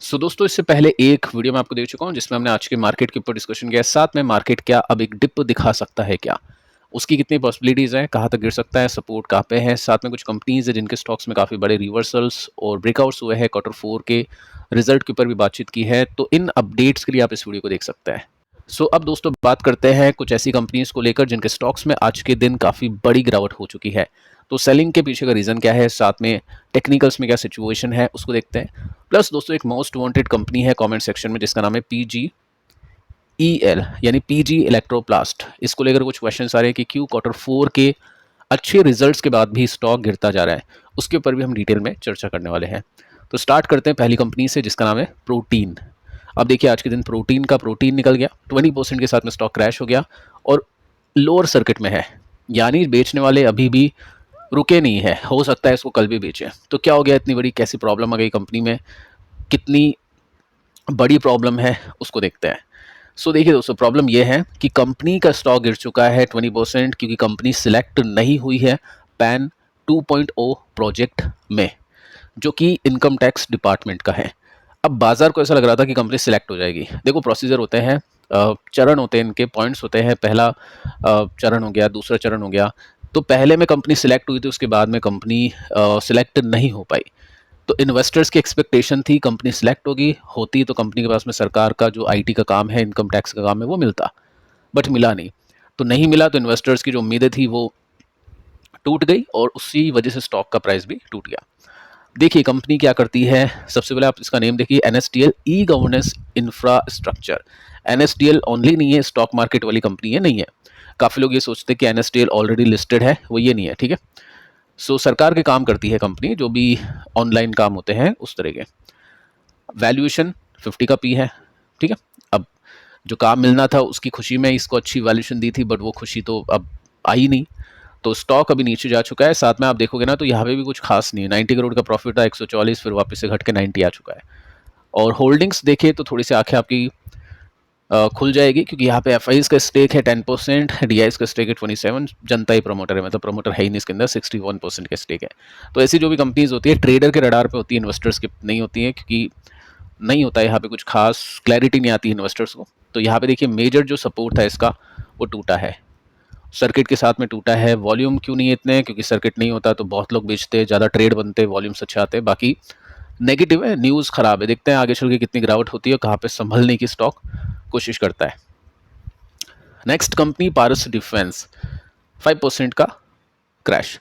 दोस्तों इससे पहले एक वीडियो मैं आपको दे चुका हूँ जिसमें हमने आज के मार्केट के ऊपर डिस्कशन किया है। साथ में मार्केट क्या अब एक डिप दिखा सकता है क्या, उसकी कितनी पॉसिबिलिटीज़ हैं, कहाँ तक गिर सकता है, सपोर्ट कहाँ पे है। साथ में कुछ कंपनीज है जिनके स्टॉक्स में काफ़ी बड़े रिवर्सल्स और ब्रेकआउट्स हुए हैं। Q4 के रिजल्ट के ऊपर भी बातचीत की है, तो इन अपडेट्स के लिए आप इस वीडियो को देख सकते हैं। अब दोस्तों बात करते हैं कुछ ऐसी कंपनीज को लेकर जिनके स्टॉक्स में आज के दिन काफ़ी बड़ी गिरावट हो चुकी है। तो सेलिंग के पीछे का रीज़न क्या है, साथ में टेक्निकल्स में क्या सिचुएशन है, उसको देखते हैं। प्लस दोस्तों एक मोस्ट वांटेड कंपनी है कमेंट सेक्शन में जिसका नाम है PGEL यानी PG इलेक्ट्रोप्लास्ट। इसको लेकर कुछ क्वेश्चन आ रहे हैं कि क्यों Q4 के अच्छे रिजल्ट्स के बाद भी स्टॉक गिरता जा रहा है, उसके ऊपर भी हम डिटेल में चर्चा करने वाले हैं। तो स्टार्ट करते हैं पहली कंपनी से जिसका नाम है प्रोटीन। अब देखिए आज के दिन प्रोटीन निकल गया, 20% के साथ में स्टॉक क्रैश हो गया और लोअर सर्किट में है, यानी बेचने वाले अभी भी रुके नहीं है, हो सकता है इसको कल भी बेचें। तो क्या हो गया, इतनी बड़ी कैसी प्रॉब्लम आ गई कंपनी में, कितनी बड़ी प्रॉब्लम है उसको देखते हैं। देखिए दोस्तों प्रॉब्लम ये है कि कंपनी का स्टॉक गिर चुका है 20% क्योंकि कंपनी सिलेक्ट नहीं हुई है पैन 2.0 प्रोजेक्ट में, जो कि इनकम टैक्स डिपार्टमेंट का है। अब बाजार को ऐसा लग रहा था कि कंपनी सिलेक्ट हो जाएगी। देखो प्रोसीजर होते हैं, चरण होते हैं, इनके पॉइंट्स होते हैं। पहला चरण हो गया, दूसरा चरण हो गया। तो पहले में कंपनी सिलेक्ट हुई थी, उसके बाद में कंपनी सिलेक्ट नहीं हो पाई। तो इन्वेस्टर्स की एक्सपेक्टेशन थी कंपनी सिलेक्ट होती तो कंपनी के पास में सरकार का जो आईटी का काम है, इनकम टैक्स का काम है, वो मिलता, बट मिला नहीं। तो नहीं मिला तो इन्वेस्टर्स की जो उम्मीदें थी वो टूट गई और उसी वजह से स्टॉक का प्राइस भी टूट गया। देखिए कंपनी क्या करती है, सबसे पहले आप इसका नेम देखिए, NSDL e governance infrastructure. NSDL only नहीं है, स्टॉक मार्केट वाली कंपनी है, नहीं है। काफ़ी लोग ये सोचते हैं कि NSDL ऑलरेडी लिस्टेड है, वो ये नहीं है, ठीक है। सरकार के काम करती है कंपनी, जो भी ऑनलाइन काम होते हैं उस तरह के। वैल्यूएशन 50 का पी है, ठीक है। अब जो काम मिलना था उसकी खुशी में इसको अच्छी वैल्यूएशन दी थी, बट वो खुशी तो अब आई नहीं। तो स्टॉक अभी नीचे जा चुका है। साथ में आप देखोगे ना तो यहाँ पे भी कुछ खास नहीं है। 90 करोड़ का प्रॉफिट था, 144, फिर वापस से घट के 90 आ चुका है। और होल्डिंग्स देखिए तो थोड़ी सी आंखें आपकी खुल जाएगी, क्योंकि यहाँ पे एफआईज का स्टेक है 10%, डीआईज का स्टेक है 27, जनता ही प्रमोटर है, मतलब प्रमोटर है ही नहीं इसके अंदर, 61% का स्टेक है। तो ऐसी जो भी कंपनीज होती है ट्रेडर के रडार पे होती है, इन्वेस्टर्स के नहीं होती है, क्योंकि नहीं होता है यहाँ पे कुछ खास क्लैरिटी नहीं आती इन्वेस्टर्स को। तो यहाँ पे देखिए मेजर जो सपोर्ट था इसका वो टूटा है, सर्किट के साथ में टूटा है। वॉल्यूम क्यों नहीं है इतने, क्योंकि सर्किट नहीं होता तो बहुत लोग बेचते, ज़्यादा ट्रेड बनते, वॉल्यूम्स अच्छे आते। बाकी नेगेटिव है, न्यूज़ खराब है। देखते हैं आगे चल के कितनी गिरावट होती है, कहाँ पे संभलने की स्टॉक कोशिश करता है। नेक्स्ट कंपनी पारस डिफेंस, 5% का क्रैश।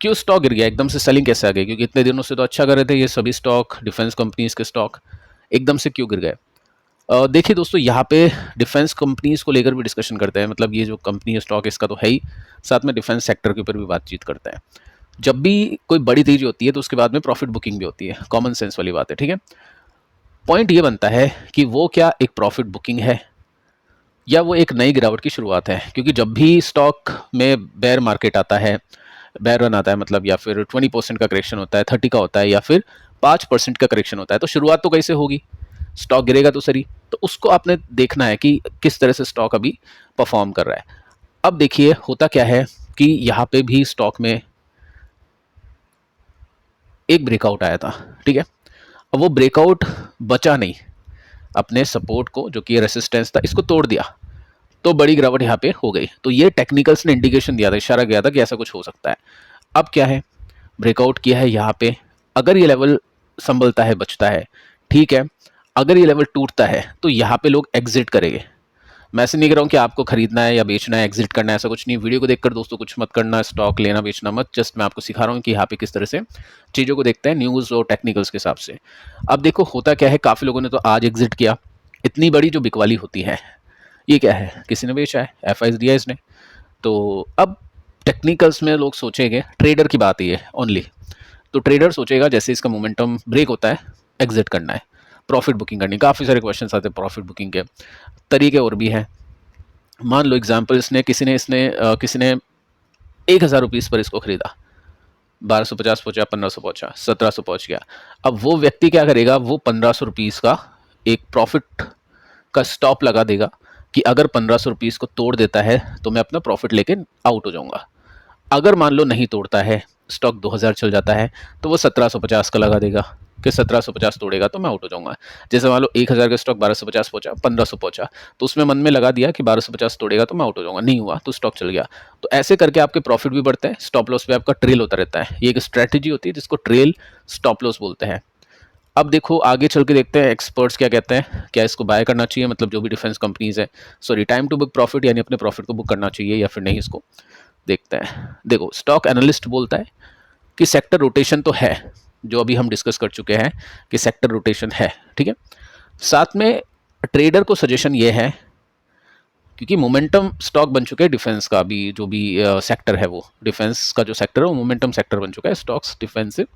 क्यों स्टॉक गिर गया एकदम से, सेलिंग कैसे आ गई, क्योंकि इतने दिनों से तो अच्छा कर रहे थे ये सभी स्टॉक, डिफेंस कंपनीज के स्टॉक, एकदम से क्यों गिर गए। देखिए दोस्तों यहाँ पे डिफेंस कंपनीज को लेकर भी डिस्कशन करते हैं, मतलब ये जो कंपनी है स्टॉक इसका तो है ही, साथ में डिफेंस सेक्टर के ऊपर भी बातचीत करते हैं। जब भी कोई बड़ी तेजी होती है तो उसके बाद में प्रॉफिट बुकिंग भी होती है, कॉमन सेंस वाली बात है, ठीक है। पॉइंट ये बनता है कि वो क्या एक प्रॉफिट बुकिंग है या वो एक नई गिरावट की शुरुआत है। क्योंकि जब भी स्टॉक में बेयर मार्केट आता है, बेयर रन आता है, मतलब या फिर 20% का करेक्शन होता है, 30 का होता है, या फिर 5% का करेक्शन होता है, तो शुरुआत तो कैसे होगी, स्टॉक गिरेगा तो सही। तो उसको आपने देखना है कि किस तरह से स्टॉक अभी परफॉर्म कर रहा है। अब देखिए होता क्या है कि यहाँ पे भी स्टॉक में एक ब्रेकआउट आया था, ठीक है। अब वो ब्रेकआउट बचा नहीं, अपने सपोर्ट को जो कि रेसिस्टेंस था इसको तोड़ दिया, तो बड़ी गिरावट यहाँ पे हो गई। तो ये टेक्निकल्स ने इंडिकेशन दिया था, इशारा किया था कि ऐसा कुछ हो सकता है। अब क्या है, ब्रेकआउट किया है यहाँ पे, अगर ये लेवल संभलता है, बचता है, ठीक है। अगर ये लेवल टूटता है तो यहाँ पे लोग एग्जिट करेंगे। मैं ऐसे नहीं कह रहा हूँ कि आपको खरीदना है या बेचना है, एग्जिट करना है, ऐसा कुछ नहीं। वीडियो को देखकर दोस्तों कुछ मत करना, स्टॉक लेना बेचना मत, जस्ट मैं आपको सिखा रहा हूँ कि यहाँ पे किस तरह से चीज़ों को देखते हैं न्यूज़ और टेक्निकल्स के हिसाब से। अब देखो होता क्या है, काफ़ी लोगों ने तो आज एग्जिट किया। इतनी बड़ी जो बिकवाली होती है ये क्या है, किसी ने बेचा है, एफआईज दिया इसने। तो अब टेक्निकल्स में लोग सोचेंगे, ट्रेडर की बात ये ओनली, तो ट्रेडर सोचेगा जैसे इसका मोमेंटम ब्रेक होता है एग्जिट करना है, प्रॉफिट बुकिंग करनी। काफ़ी सारे क्वेश्चन आते हैं प्रॉफिट बुकिंग के, तरीके और भी हैं। मान लो एग्जाम्पल, किसी ने 1,000 रुपीज़ पर इसको खरीदा, 1250 पहुंचा, 1500 पहुंचा, 1700 पहुंच गया। अब वो व्यक्ति क्या करेगा, वो 1500 रुपीज़ का एक प्रॉफिट का स्टॉप लगा देगा कि अगर 1500 रुपीज़ को तोड़ देता है तो मैं अपना प्रॉफिट लेके आउट हो जाऊंगा। अगर मान लो नहीं तोड़ता है, स्टॉक 2000 चल जाता है, तो वो 1750 का लगा देगा। कि 1750 तोड़ेगा तो मैं आउट हो जाऊंगा। जैसे मान लो 1000 का स्टॉक 1250 पहुंचा, 1500 पहुंचा, तो उसमें मन में लगा दिया कि 1250 तोड़ेगा तो मैं आउट हो जाऊंगा, नहीं हुआ तो स्टॉक चल गया। तो ऐसे करके आपके प्रॉफिट भी बढ़ते हैं, स्टॉप लॉस पे आपका ट्रेल होता रहता है। ये एक स्ट्रेटेजी होती है जिसको ट्रेल स्टॉप लॉस बोलते हैं। अब देखो आगे चल के देखते हैं एक्सपर्ट्स क्या कहते हैं, क्या इसको बाय करना चाहिए, मतलब जो भी डिफेंस कंपनीज है, sorry time to book profit यानी अपने प्रॉफिट को बुक करना चाहिए या फिर नहीं, इसको देखते हैं। देखो स्टॉक एनालिस्ट बोलता है कि सेक्टर रोटेशन तो है, जो अभी हम डिस्कस कर चुके हैं कि सेक्टर रोटेशन है, ठीक है। साथ में ट्रेडर को सजेशन ये है, क्योंकि मोमेंटम स्टॉक बन चुके हैं डिफेंस का भी, जो भी सेक्टर है वो डिफेंस का जो सेक्टर है वो मोमेंटम सेक्टर बन चुका है, स्टॉक्स डिफेंसिव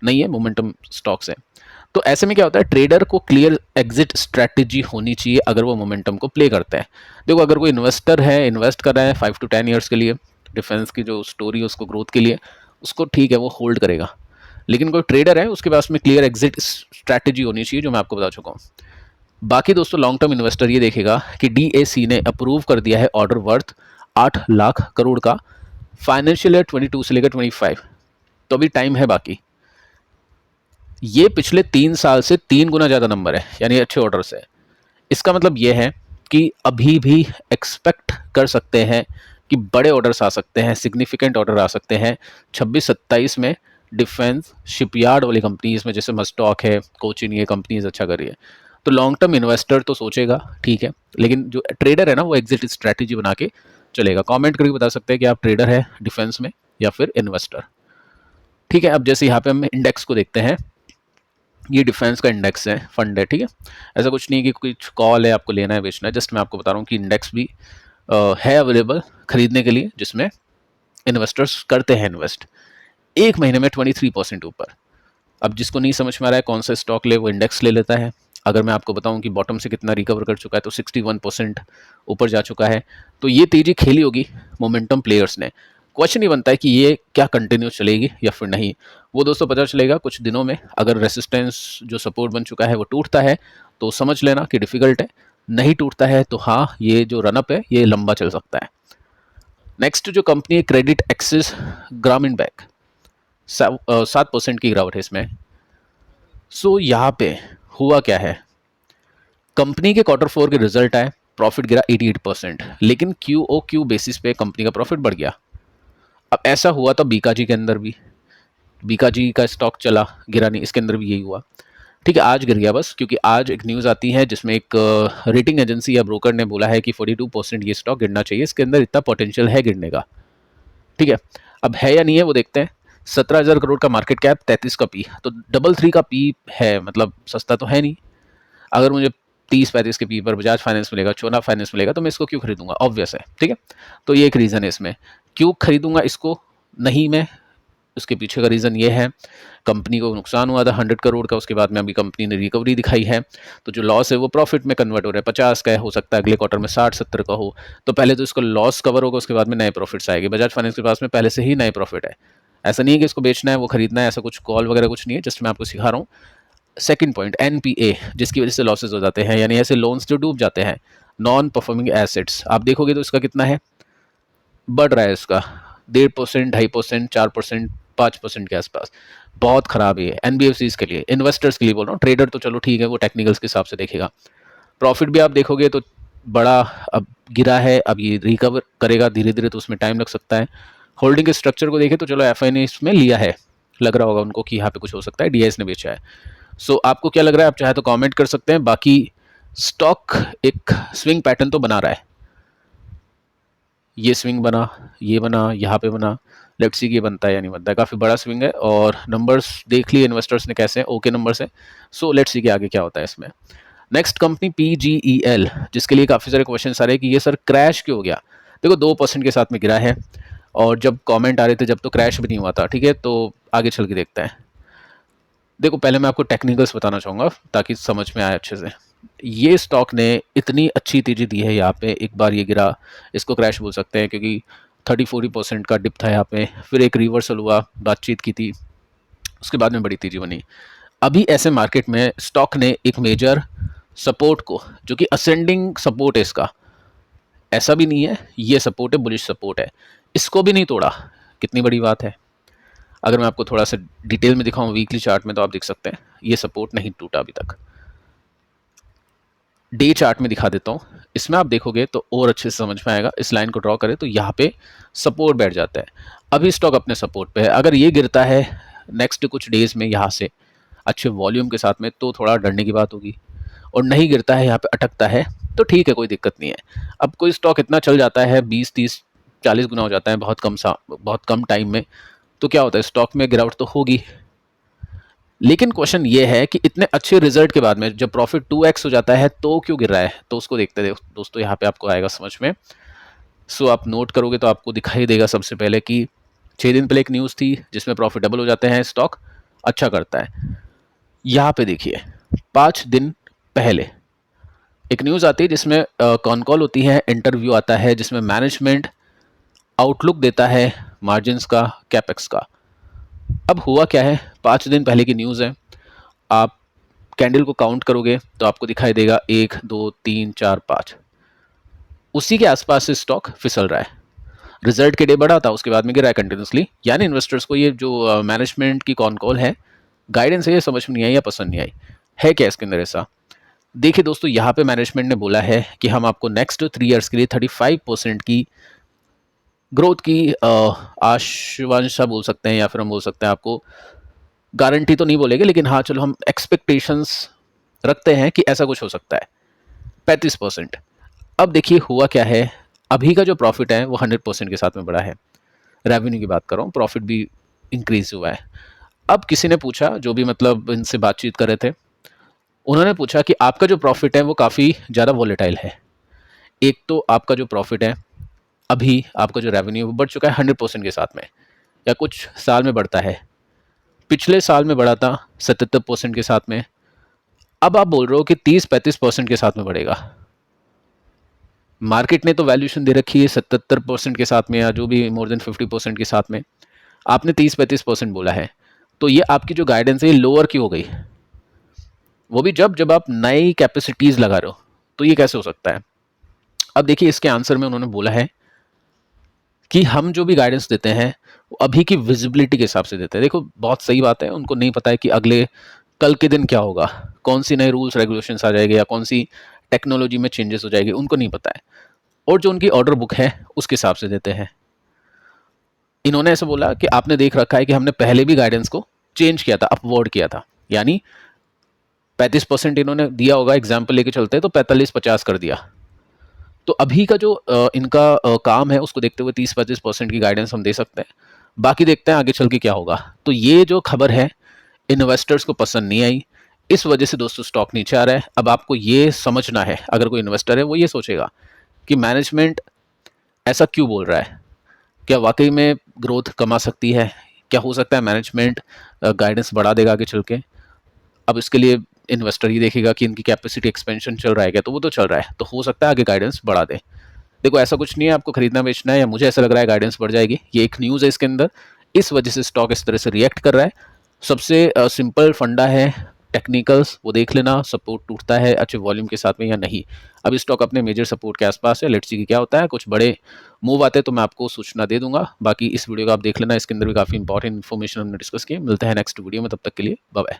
नहीं है, मोमेंटम स्टॉक्स है। तो ऐसे में क्या होता है, ट्रेडर को क्लियर एग्जिट स्ट्रैटेजी होनी चाहिए अगर वो मोमेंटम को प्ले करता है। देखो अगर कोई इन्वेस्टर है, इन्वेस्ट कर रहा है 5 to 10 ईयर्स के लिए डिफेंस की जो स्टोरी है उसको ग्रोथ के लिए, उसको ठीक है वो होल्ड करेगा। लेकिन कोई ट्रेडर है उसके पास में क्लियर एग्जिट स्ट्रैटेजी होनी चाहिए, जो मैं आपको बता चुका हूँ। बाकी दोस्तों लॉन्ग टर्म इन्वेस्टर ये देखेगा कि डीएसी ने अप्रूव कर दिया है ऑर्डर वर्थ 8 लाख करोड़ का फाइनेंशियल ईयर 22 से लेकर 25, तो अभी टाइम है बाकी। ये पिछले 3 साल से 3 गुना ज़्यादा नंबर है, यानी अच्छे ऑर्डर्स है। इसका मतलब ये है कि अभी भी एक्सपेक्ट कर सकते हैं कि बड़े ऑर्डर्स आ सकते हैं, सिग्निफिकेंट ऑर्डर आ सकते हैं 26-27 में डिफेंस शिपयार्ड वाली कंपनीज में, जैसे मस्टॉक है, कोचिन, ये कंपनीज अच्छा कर रही है। तो लॉन्ग टर्म इन्वेस्टर तो सोचेगा ठीक है, लेकिन जो ट्रेडर है ना वो एग्जिट स्ट्रैटेजी बना के चलेगा। कमेंट करके बता सकते हैं कि आप ट्रेडर है डिफेंस में या फिर इन्वेस्टर, ठीक है। अब जैसे यहाँ पे हम इंडेक्स को देखते हैं, ये डिफेंस का इंडेक्स है, फंड है, ठीक है। ऐसा कुछ नहीं कि कुछ कॉल है आपको लेना है बेचना है, जस्ट मैं आपको बता रहा हूँ कि इंडेक्स भी है अवेलेबल खरीदने के लिए, जिसमें इन्वेस्टर्स करते हैं इन्वेस्ट। एक महीने में 23% ऊपर। अब जिसको नहीं समझ में आ रहा है कौन सा स्टॉक ले, वो इंडेक्स ले लेता है। अगर मैं आपको बताऊं कि बॉटम से कितना रिकवर कर चुका है, तो 61% ऊपर जा चुका है। तो ये तेजी खेली होगी मोमेंटम प्लेयर्स ने। क्वेश्चन ये बनता है कि ये क्या कंटिन्यू चलेगी या फिर नहीं, वो दोस्तों पता चलेगा कुछ दिनों में। अगर रेसिस्टेंस जो सपोर्ट बन चुका है वो टूटता है तो समझ लेना कि डिफिकल्ट है, नहीं टूटता है तो हाँ ये जो रनअप है ये लंबा चल सकता है। नेक्स्ट जो कंपनी है क्रेडिट एक्सिस ग्रामीण बैंक, 7% की गिरावट है इसमें। सो यहाँ पे हुआ क्या है, कंपनी के Q4 के रिजल्ट आए, प्रॉफिट गिरा 88%, लेकिन QOQ बेसिस पे कंपनी का प्रॉफिट बढ़ गया। अब ऐसा हुआ तो बीकाजी के अंदर भी, बीकाजी का स्टॉक चला, गिरा नहीं, इसके अंदर भी यही हुआ, ठीक है। आज गिर गया बस क्योंकि आज एक न्यूज़ आती है जिसमें एक रेटिंग एजेंसी या ब्रोकर ने बोला है कि 42% ये स्टॉक गिरना चाहिए, इसके अंदर इतना पोटेंशियल है गिरने का, ठीक है। अब है या नहीं है वो देखते हैं। 17,000 करोड़ का मार्केट कैप, 33 का पी, तो 33 का पी है, मतलब सस्ता तो है नहीं। अगर मुझे 30-35 के पी पर बजाज फाइनेंस मिलेगा, चोला फाइनेंस मिलेगा, तो मैं इसको क्यों खरीदूंगा, ऑब्वियस है, ठीक है। तो ये एक रीज़न है इसमें क्यों खरीदूंगा इसको, नहीं मैं, उसके पीछे का रीज़न ये है, कंपनी को नुकसान हुआ था 100 करोड़ का, उसके बाद में अभी कंपनी ने रिकवरी दिखाई है, तो जो लॉस है वो प्रॉफिट में कन्वर्ट हो रहा है। 50 का है, हो सकता है अगले क्वार्टर में 60-70 का हो, तो पहले तो इसका लॉस कवर होगा, उसके बाद में नए प्रॉफिट्स आएंगे। बजाज फाइनेंस के पास में पहले से ही नए प्रॉफिट है, ऐसा नहीं है कि इसको बेचना है वो खरीदना है, ऐसा कुछ कॉल वगैरह कुछ नहीं है, जस्ट मैं आपको सिखा रहा हूँ। सेकंड पॉइंट, एनपीए, जिसकी वजह से लॉसेज हो जाते हैं, यानी ऐसे लोन्स जो डूब जाते हैं, नॉन परफॉर्मिंग एसेट्स, आप देखोगे तो इसका कितना है, बढ़ रहा है इसका 1.5%, 2.5%, 4%, 5% के आसपास। बहुत खराब है एनबीएफसी के लिए, इन्वेस्टर्स के लिए बोल रहा हूँ। ट्रेडर तो चलो ठीक है, वो टेक्निकल्स के हिसाब से देखेगा। प्रॉफिट भी आप देखोगे तो बड़ा अब गिरा है, अब ये रिकवर करेगा धीरे धीरे, तो उसमें टाइम लग सकता है। होल्डिंग के स्ट्रक्चर को देखें तो चलो एफ ने इसमें लिया है, लग रहा होगा उनको कि यहाँ पे कुछ हो सकता है, डीएस ने बेचा है। सो आपको क्या लग रहा है, आप चाहे तो कमेंट कर सकते हैं। बाकी स्टॉक एक स्विंग पैटर्न तो बना रहा है, ये स्विंग बना, ये बना, यहाँ पे बना, लेट्स सी ये बनता है या नहीं बनता है, काफ़ी बड़ा स्विंग है और नंबर्स देख लिए इन्वेस्टर्स ने कैसे हैं, ओके नंबर्स हैं। सो लेट्स सी कि आगे क्या होता है इसमें। नेक्स्ट कंपनी PGEL, जिसके लिए काफ़ी सारे क्वेश्चन आ रहे हैं कि ये सर क्रैश क्यों हो गया। देखो 2% के साथ में गिरा है, और जब कमेंट आ रहे थे जब तो क्रैश भी नहीं हुआ था, ठीक है। तो आगे चल के देखते हैं। देखो पहले मैं आपको टेक्निकल्स बताना चाहूँगा ताकि समझ में आए अच्छे से। ये स्टॉक ने इतनी अच्छी तेज़ी दी है यहाँ पे, एक बार ये गिरा, इसको क्रैश बोल सकते हैं क्योंकि 30-40% का डिप था यहाँ पे, फिर एक रिवर्सल हुआ, बातचीत की थी, उसके बाद में बड़ी तेज़ी बनी। अभी ऐसे मार्केट में स्टॉक ने एक मेजर सपोर्ट को, जो कि असेंडिंग सपोर्ट है इसका, ऐसा भी नहीं है ये सपोर्ट है, बुलिश सपोर्ट है, इसको भी नहीं तोड़ा, कितनी बड़ी बात है। अगर मैं आपको थोड़ा-सा डिटेल में दिखाऊँ वीकली चार्ट में तो आप देख सकते हैं, ये सपोर्ट नहीं टूटा अभी तक। डे चार्ट में दिखा देता हूँ, इसमें आप देखोगे तो और अच्छे से समझ में आएगा। इस लाइन को ड्रॉ करें तो यहाँ पे सपोर्ट बैठ जाता है। अभी स्टॉक अपने सपोर्ट पे है, अगर ये गिरता है नेक्स्ट कुछ डेज में यहाँ से अच्छे वॉल्यूम के साथ में तो थोड़ा डरने की बात होगी, और नहीं गिरता है, यहाँ पे अटकता है तो ठीक है, कोई दिक्कत नहीं है। अब कोई स्टॉक इतना चल जाता है 20, 30, 40 गुना हो जाता है बहुत कम टाइम में, तो क्या होता है, स्टॉक में गिरावट तो होगी। लेकिन क्वेश्चन ये है कि इतने अच्छे रिजल्ट के बाद में जब प्रॉफिट 2x हो जाता है तो क्यों गिर रहा है, तो उसको देखते हैं दोस्तों, यहाँ पे आपको आएगा समझ में। सो आप नोट करोगे तो आपको दिखाई देगा सबसे पहले कि 6 दिन पहले एक न्यूज़ थी जिसमें प्रॉफिट डबल हो जाते हैं, स्टॉक अच्छा करता है। यहाँ पे देखिए 5 दिन पहले एक न्यूज़ आती है जिसमें कॉन कॉल होती है, इंटरव्यू आता है जिसमें मैनेजमेंट आउटलुक देता है मार्जिन्स का, कैपेक्स का। अब हुआ क्या है, 5 दिन पहले की न्यूज़ है, आप कैंडल को काउंट करोगे तो आपको दिखाई देगा 1, 2, 3, 4, 5, उसी के आसपास से स्टॉक फिसल रहा है। रिजल्ट के डे बढ़ा था, उसके बाद में गिरा है कंटिन्यूसली। यानी इन्वेस्टर्स को ये जो मैनेजमेंट की कॉन कॉल है, गाइडेंस है, ये समझ में नहीं आई या पसंद नहीं आई है। क्या इसके अंदर ऐसा, देखिए दोस्तों, यहाँ पे मैनेजमेंट ने बोला है कि हम आपको नेक्स्ट 3 ईयर्स के लिए 35% की ग्रोथ की आशंसा बोल सकते हैं, या फिर हम बोल सकते हैं आपको गारंटी तो नहीं बोलेंगे, लेकिन हाँ चलो हम एक्सपेक्टेशंस रखते हैं कि ऐसा कुछ हो सकता है 35%। अब देखिए हुआ क्या है, अभी का जो प्रॉफिट है वो 100% के साथ में बढ़ा है। रेवेन्यू की बात कर रहा हूँ, प्रॉफिट भी इंक्रीज हुआ है। अब किसी ने पूछा, जो भी मतलब इनसे बातचीत कर रहे थे, उन्होंने पूछा कि आपका जो प्रॉफिट है वो काफ़ी ज़्यादा वॉलेटाइल है। एक तो आपका जो प्रॉफिट है, अभी आपका जो रेवेन्यू बढ़ चुका है 100% के साथ में, या कुछ साल में बढ़ता है, पिछले साल में बढ़ा था 77% के साथ में, अब आप बोल रहे हो कि 30-35% के साथ में बढ़ेगा। मार्केट ने तो वैल्यूएशन दे रखी है 77% के साथ में, या जो भी मोर देन 50% के साथ में, आपने 30-35% बोला है, तो ये आपकी जो गाइडेंस है लोअर की हो गई, वो भी जब जब आप नई कैपेसिटीज़ लगा रहे हो, तो ये कैसे हो सकता है। अब देखिए इसके आंसर में उन्होंने बोला है कि हम जो भी गाइडेंस देते हैं वो अभी की विजिबिलिटी के हिसाब से देते हैं। देखो बहुत सही बात है, उनको नहीं पता है कि अगले कल के दिन क्या होगा, कौन सी नए रूल्स रेगुलेशंस आ जाएंगे या कौन सी टेक्नोलॉजी में चेंजेस हो जाएगी, उनको नहीं पता है, और जो उनकी ऑर्डर बुक है उसके हिसाब से देते हैं। इन्होंने ऐसा बोला कि आपने देख रखा है कि हमने पहले भी गाइडेंस को चेंज किया था, अपवर्ड किया था, यानी 35% इन्होंने दिया होगा, एग्जाम्पल लेके चलते हैं तो 45-50 कर दिया। तो अभी का जो इनका काम है उसको देखते हुए 30-35% की गाइडेंस हम दे सकते हैं, बाकी देखते हैं आगे चल के क्या होगा। तो ये जो खबर है इन्वेस्टर्स को पसंद नहीं आई, इस वजह से दोस्तों स्टॉक नीचे आ रहा है। अब आपको ये समझना है, अगर कोई इन्वेस्टर है वो ये सोचेगा कि मैनेजमेंट ऐसा क्यों बोल रहा है, क्या वाकई में ग्रोथ कमा सकती है, क्या हो सकता है मैनेजमेंट गाइडेंस बढ़ा देगा आगे चल के। अब इसके लिए इन्वेस्टर ये देखेगा कि इनकी कैपेसिटी एक्सपेंशन चल रहा है क्या, तो वो तो चल रहा है, तो हो सकता है आगे गाइडेंस बढ़ा दे। देखो ऐसा कुछ नहीं है, आपको खरीदना बेचना है या मुझे ऐसा लग रहा है गाइडेंस बढ़ जाएगी, ये एक न्यूज़ है इसके अंदर, इस वजह से स्टॉक इस तरह से रिएक्ट कर रहा है। सबसे सिंपल फंडा है, टेक्निकल्स वो देख लेना, सपोर्ट टूटता है अच्छे वॉल्यूम के साथ में या नहीं। अब स्टॉक अपने मेजर सपोर्ट के आसपास है, लेट्स सी कि क्या होता है, कुछ बड़े मूव आते हैं तो मैं आपको सूचना दे दूंगा। बाकी इस वीडियो को आप देख लेना, इसके अंदर भी काफ़ी इंपॉर्टेंट इन्फॉर्मेशन हमने डिस्कस की। मिलते हैं नेक्स्ट वीडियो में, तब तक के लिए बाय बाय।